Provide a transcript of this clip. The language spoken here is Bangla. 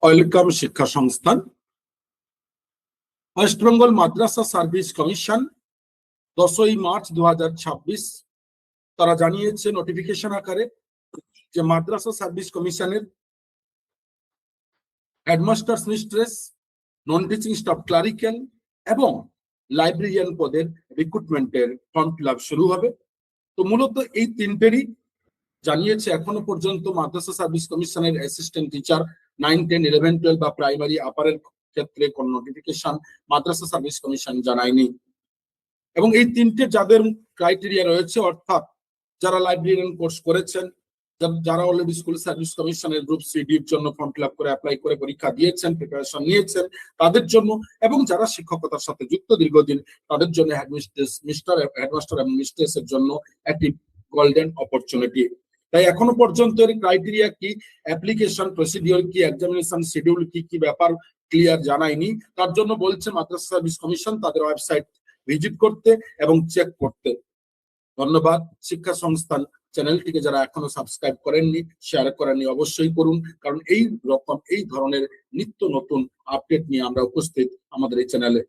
ওয়েলকাম শিক্ষা সংস্থান। ওয়েস্ট বেঙ্গল মাদ্রাসা সার্ভিস কমিশন 10ই মার্চ 2026 তারা জানিয়েছে নোটিফিকেশন আকারে যে মাদ্রাসা সার্ভিস কমিশনের headmasters mistress, non teaching staff clerical এবং লাইব্রেরিয়ান পদের রিক্রুটমেন্টের ফর্ম ফিল আপ শুরু হবে। তো মূলত এই তিনটেরই জানিয়েছে। এখনো পর্যন্ত মাদ্রাসা সার্ভিস কমিশনের অ্যাসিস্ট্যান্ট টিচার 9, 10, 11, 12 বা প্রাইমারি আপারের ক্ষেত্রে কোন নোটিফিকেশন মাদ্রাসা সার্ভিস কমিশন জানায়নি। এবং এই তিনটে যাদের ক্রাইটেরিয়া রয়েছে, অর্থাৎ যারা লাইব্রেরিয়ান কোর্স করেছেন, যারা অলরেডি স্কুল সার্ভিস কমিশনের গ্রুপ সিডির জন্য ফর্ম ফিল আপ করে অ্যাপ্লাই করে পরীক্ষা দিয়েছেন, প্রিপারেশন নিয়েছেন তাদের জন্য, এবং যারা শিক্ষকতার সাথে যুক্ত দীর্ঘদিন তাদের জন্য হেডমাস্টার এবং মিস্ট্রেসের জন্য একটি গোল্ডেন অপরচুনিটি। তাই এখনো পর্যন্ত এর ক্রাইটেরিয়া কি, অ্যাপ্লিকেশন প্রসিডিওর কি, এক্সামিনেশন শিডিউল কি ব্যাপার ক্লিয়ার জানায়নি। তার জন্য বলছে মাদ্রাসা সার্ভিস কমিশন তাদের ওয়েবসাইট ভিজিট করতে এবং চেক করতে। ধন্যবাদ। শিক্ষা সংস্থান চ্যানেলটিকে যারা এখনো সাবস্ক্রাইব করেননি, শেয়ার করেননি, অবশ্যই করুন, কারণ এই ধরনের নিত্য নতুন আপডেট নিয়ে আমরা উপস্থিত আমাদের এই চ্যানেলে।